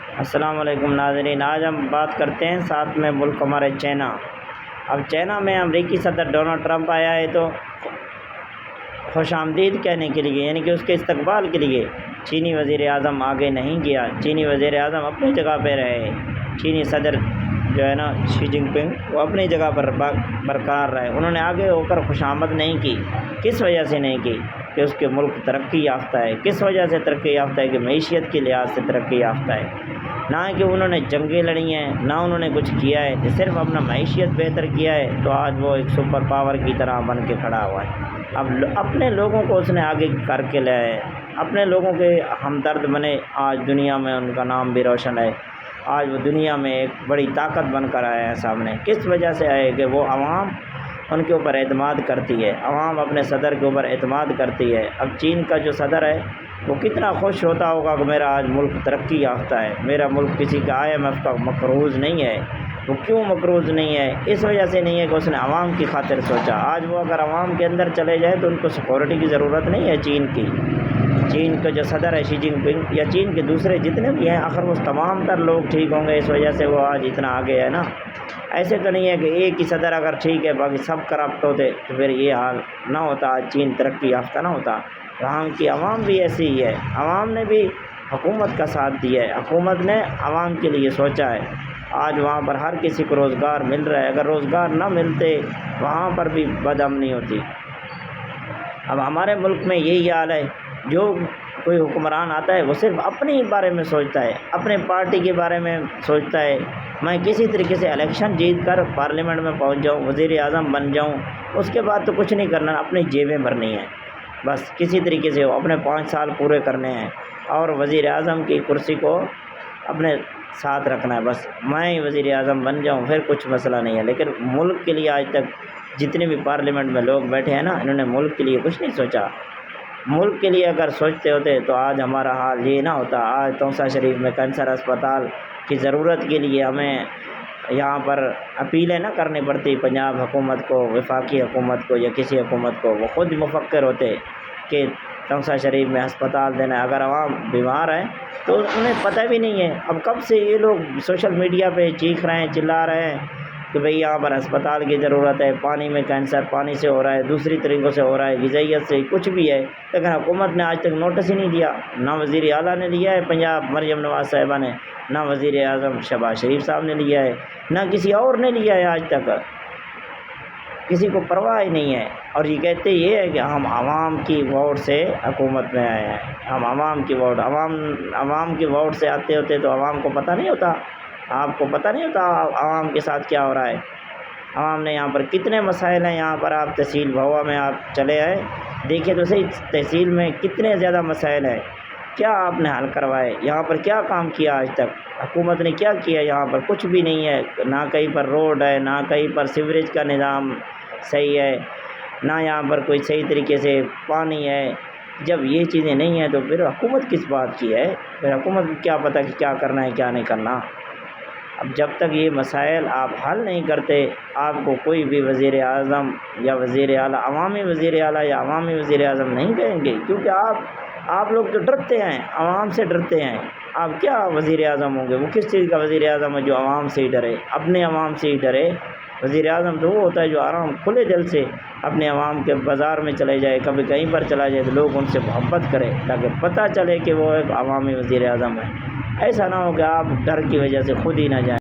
السلام علیکم ناظرین، آج ہم بات کرتے ہیں ساتھ میں ملک ہمارے چائنا۔ اب چائنا میں امریکی صدر ڈونلڈ ٹرمپ آیا ہے تو خوش آمدید کہنے کے لیے، یعنی کہ اس کے استقبال کے لیے چینی وزیر اعظم آگے نہیں گیا۔ چینی وزیر اعظم اپنی جگہ پہ رہے، چینی صدر جو ہے نا شی جن پنگ، وہ اپنی جگہ پر برقرار رہے۔ انہوں نے آگے ہو کر خوش آمد نہیں کی۔ کس وجہ سے نہیں کی؟ کہ اس کے ملک ترقی یافتہ ہے۔ کس وجہ سے ترقی یافتہ ہے؟ کہ معیشت کے لحاظ سے ترقی یافتہ ہے، نہ کہ انہوں نے جنگیں لڑی ہیں، نہ انہوں نے کچھ کیا ہے، صرف اپنا معیشت بہتر کیا ہے، تو آج وہ ایک سپر پاور کی طرح بن کے کھڑا ہوا ہے۔ اب اپنے لوگوں کو اس نے آگے کر کے لیا ہے، اپنے لوگوں کے ہمدرد بنے، آج دنیا میں ان کا نام بھی روشن ہے۔ آج وہ دنیا میں ایک بڑی طاقت بن کر آئے ہیں سامنے۔ کس وجہ سے آئے؟ کہ وہ عوام ان کے اوپر اعتماد کرتی ہے، عوام اپنے صدر کے اوپر اعتماد کرتی ہے۔ اب چین کا جو صدر ہے وہ کتنا خوش ہوتا ہوگا کہ میرا آج ملک ترقی یافتہ ہے، میرا ملک کسی کا IMF کا مقروض نہیں ہے۔ وہ کیوں مقروض نہیں ہے؟ اس وجہ سے نہیں ہے کہ اس نے عوام کی خاطر سوچا۔ آج وہ اگر عوام کے اندر چلے جائے تو ان کو سیکورٹی کی ضرورت نہیں ہے چین کی۔ چین کا جو صدر ہے شی جن پنگ، یا چین کے دوسرے جتنے بھی ہیں، آخر وہ تمام تر لوگ ٹھیک ہوں گے، اس وجہ سے وہ آج اتنا آگے ہے نا۔ ایسے تو نہیں ہے کہ ایک ہی صدر اگر ٹھیک ہے باقی سب کرپٹ ہوتے تو پھر یہ حال نہ ہوتا، آج چین ترقی یافتہ نہ ہوتا۔ وہاں کی عوام بھی ایسی ہی ہے، عوام نے بھی حکومت کا ساتھ دیا ہے، حکومت نے عوام کے لیے سوچا ہے۔ آج وہاں پر ہر کسی کو روزگار مل رہا ہے، اگر روزگار نہ ملتے وہاں پر بھی بد امنی ہوتی۔ اب ہمارے ملک میں یہی حال ہے، جو کوئی حکمران آتا ہے وہ صرف اپنے بارے میں سوچتا ہے، اپنے پارٹی کے بارے میں سوچتا ہے۔ میں کسی طریقے سے الیکشن جیت کر پارلیمنٹ میں پہنچ جاؤں، وزیر اعظم بن جاؤں، اس کے بعد تو کچھ نہیں کرنا، اپنی جیبیں بھرنی ہیں بس۔ کسی طریقے سے اپنے 5 سال پورے کرنے ہیں اور وزیر اعظم کی کرسی کو اپنے ساتھ رکھنا ہے، بس میں ہی وزیر اعظم بن جاؤں، پھر کچھ مسئلہ نہیں ہے۔ لیکن ملک کے لیے آج تک جتنے بھی پارلیمنٹ میں لوگ بیٹھے ہیں نا، انہوں نے ملک کے لیے کچھ نہیں سوچا۔ ملک کے لیے اگر سوچتے ہوتے تو آج ہمارا حال یہ نہ ہوتا۔ آج توسہ شریف میں کینسر اسپتال کی ضرورت کے لیے ہمیں یہاں پر اپیلیں نہ کرنی پڑتی پنجاب حکومت کو، وفاقی حکومت کو یا کسی حکومت کو۔ وہ خود مفکر ہوتے کہ توسہ شریف میں ہسپتال دینا ہے۔ اگر عوام بیمار ہیں تو انہیں پتہ بھی نہیں ہے۔ اب کب سے یہ لوگ سوشل میڈیا پہ چیخ رہے ہیں، چلا رہے ہیں کہ بھئی یہاں پر ہسپتال کی ضرورت ہے، پانی میں کینسر پانی سے ہو رہا ہے، دوسری طریقوں سے ہو رہا ہے، غذائیت سے کچھ بھی ہے، لیکن حکومت نے آج تک نوٹس ہی نہیں دیا۔ نہ وزیر اعلیٰ نے لیا ہے پنجاب مریم نواز صاحبہ نے، نہ وزیر اعظم شہباز شریف صاحب نے لیا ہے، نہ کسی اور نے لیا ہے۔ آج تک کسی کو پرواہ ہی نہیں ہے، اور یہ کہتے یہ ہے کہ ہم عوام کی ووٹ سے حکومت میں آئے ہیں، ہم عوام کی ووٹ، عوام کی ووٹ سے آتے ہوتے تو عوام کو پتہ نہیں ہوتا؟ آپ کو پتہ نہیں ہوتا عوام کے ساتھ کیا ہو رہا ہے؟ عوام نے یہاں پر کتنے مسائل ہیں، یہاں پر آپ تحصیل بھوا میں آپ چلے آئے، دیکھیں تو صحیح تحصیل میں کتنے زیادہ مسائل ہیں، کیا آپ نے حل کروائے؟ یہاں پر کیا کام کیا آج تک؟ حکومت نے کیا کیا؟ یہاں پر کچھ بھی نہیں ہے، نہ کہیں پر روڈ ہے، نہ کہیں پر سیوریج کا نظام صحیح ہے، نہ یہاں پر کوئی صحیح طریقے سے پانی ہے۔ جب یہ چیزیں نہیں ہیں تو پھر حکومت کس بات کی ہے؟ پھر حکومت کو کیا پتہ کہ کیا کرنا ہے کیا نہیں کرنا؟ اب جب تک یہ مسائل آپ حل نہیں کرتے، آپ کو کوئی بھی وزیر اعظم یا وزیر اعلیٰ، عوامی وزیر اعلیٰ یا عوامی وزیر اعظم نہیں کہیں گے، کیونکہ آپ لوگ تو ڈرتے ہیں، عوام سے ڈرتے ہیں۔ آپ کیا وزیر اعظم ہوں گے؟ وہ کس چیز کا وزیر اعظم ہے جو عوام سے ہی ڈرے، اپنے عوام سے ہی ڈرے؟ وزیر اعظم تو وہ ہوتا ہے جو آرام کھلے دل سے اپنے عوام کے بازار میں چلے جائے، کبھی کہیں پر چلا جائے تو لوگ ان سے محبت کرے، تاکہ پتہ چلے کہ وہ ایک عوامی وزیر اعظم ہے۔ ایسا نہ ہو کہ آپ ڈر کی وجہ سے خود ہی نہ جائیں۔